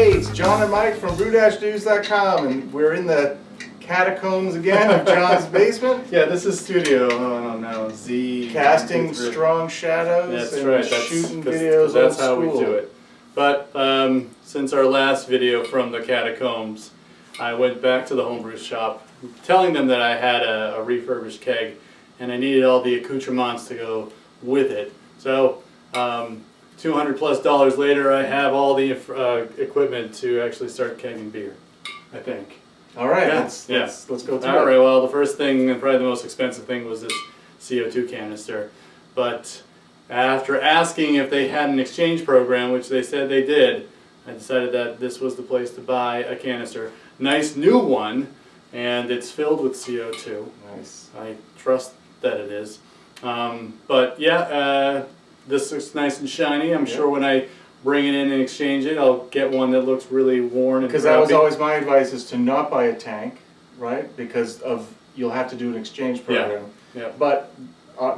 Hey, it's John and Mike from brew-news.com, and we're in the catacombs again of John's basement. Yeah, this is studio, oh no, Z. Casting strong shadows and right. shooting videos. That's how old we school. do it. But since our last video from the catacombs, I went back to the homebrew shop, telling them that I had a refurbished keg, and I needed all the accoutrements to go with it. So, $200+ later, I have all the equipment to actually start kegging beer, I think. All right, Yeah. let's go through it. All right, well, the first thing, and probably the most expensive thing, was this CO2 canister. But after asking if they had an exchange program, which they said they did, I decided that this was the place to buy a canister. Nice new one, and it's filled with CO2. Nice. I trust that it is. But yeah, this looks nice and shiny. I'm sure when I bring it in and exchange it, I'll get one that looks really worn and Because that was always my advice, is to not buy a tank, right? Because you'll have to do an exchange program. Yeah. But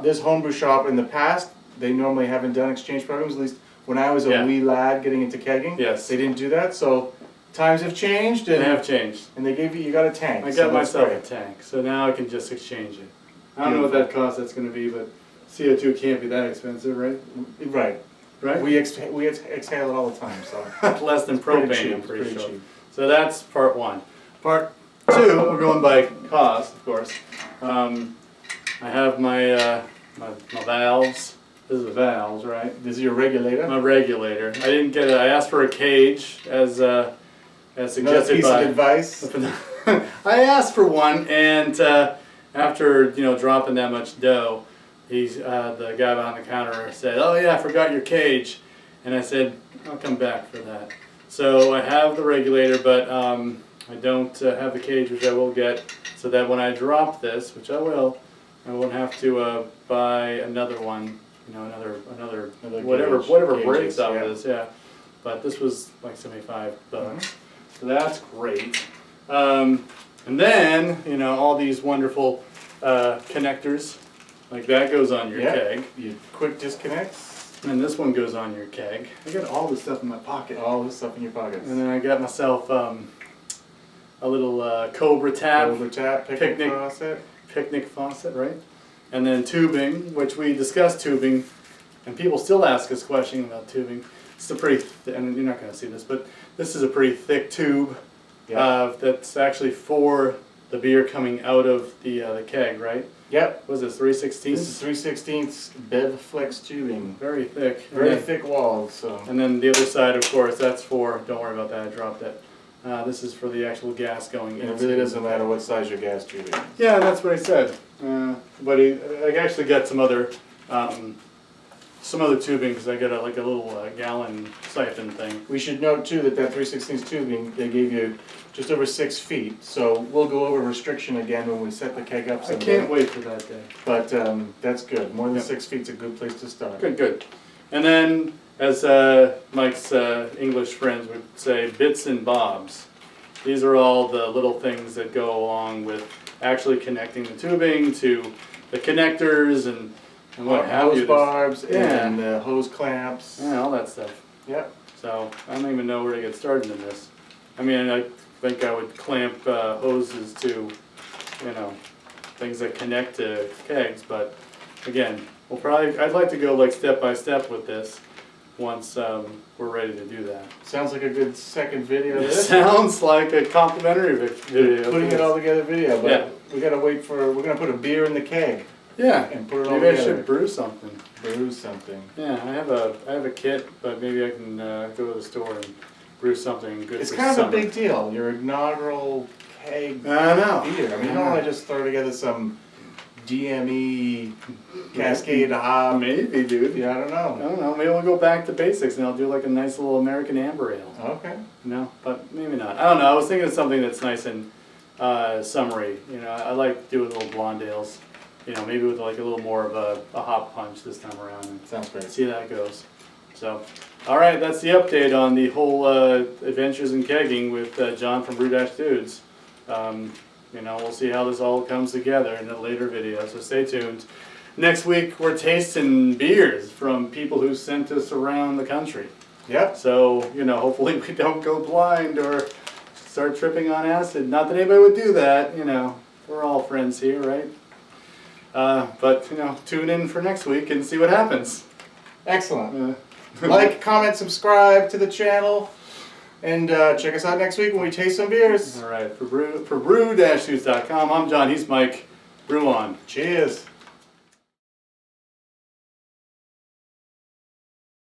this homebrew shop in the past, they normally haven't done exchange programs. At least when I was a wee lad getting into kegging, they didn't do that. So times have changed. And they have changed. And they gave you got a tank. I got myself a tank, so now I can just exchange it. I don't know what that cost that's going to be, but CO2 can't be that expensive, right? Right. Right? We exhale it all the time, so. Less than propane, I'm pretty cheap. sure. So that's part one. Part two, we're going by cost, of course. I have my valves. This is the valves, right? This is your regulator? My regulator. I didn't get it. I asked for a cage, as suggested Another piece of advice. I asked for one, and after dropping that much dough, the guy behind the counter said, "Oh yeah, I forgot your cage," and I said, "I'll come back for that." So I have the regulator, but I don't have the cage, which I will get, so that when I drop this, which I will, I won't have to buy another one. Another whatever breaks out of this. Yeah, but this was like $75. So that's great. And then, all these wonderful connectors, like that goes on your keg. You quick disconnects. And this one goes on your keg. I got all this stuff in my pocket. All this stuff in your pockets. And then I got myself a little Cobra tap. Cobra tap, picnic faucet. Picnic faucet, right? And then tubing, which we discussed tubing, and people still ask us questions about tubing. It's a pretty, and you're not going to see this, but this is a pretty thick tube. That's actually for the beer coming out of the keg, right? Yep. What is this, 3/16? This is 3/16 Bev Flex tubing. Very thick. Very thick walls. So. And then the other side, of course, that's for, don't worry about that, I dropped it. This is for the actual gas going in. And it really doesn't matter what size your gas tube is. Yeah, that's what he said. But I actually got some other tubing, because I got a little gallon siphon thing. We should note too that 3/16 tubing, they gave you just over 6 feet. So we'll go over restriction again when we set the keg up someday. I can't wait for that day. But that's good. More than 6 feet's a good place to start. Good. And then, as Mike's English friends would say, bits and bobs. These are all the little things that go along with actually connecting the tubing to the connectors and what have you. Hose barbs and hose clamps. Yeah, all that stuff. Yep. So I don't even know where to get started in this. I mean, I think I would clamp hoses to, things that connect to kegs. But again, I'd like to go like step by step with this once we're ready to do that. Sounds like a good second video. It sounds like a complimentary video. Putting it all together video, but we gotta wait for. We're gonna put a beer in the keg. Yeah. And put it all maybe together. I should brew something. Brew something. Yeah, I have a kit, but maybe I can go to the store and brew something good. It's for kind of summer. a big deal. Your inaugural keg I know. beer. I mean, you don't want to just throw together some DME Cascade hop. Maybe, dude. Yeah, I don't know. Maybe we'll go back to basics and I'll do like a nice little American amber ale. Okay. But maybe not. I don't know. I was thinking of something that's nice and summery. I like doing little blonde ales. Maybe with like a little more of a hop punch this time around. And sounds great. See how that goes. So, all right, that's the update on the whole adventures in kegging with John from Brew-Dudes. We'll see how this all comes together in a later video, so stay tuned. Next week, we're tasting beers from people who sent us around the country. Yep. So, you know, hopefully we don't go blind or start tripping on acid. Not that anybody would do that, you know. We're all friends here, right? But, you know, tune in for next week and see what happens. Excellent. Like, comment, subscribe to the channel, and check us out next week when we taste some beers. All right, for brew-shoots.com, I'm John, he's Mike. Brew on. Cheers.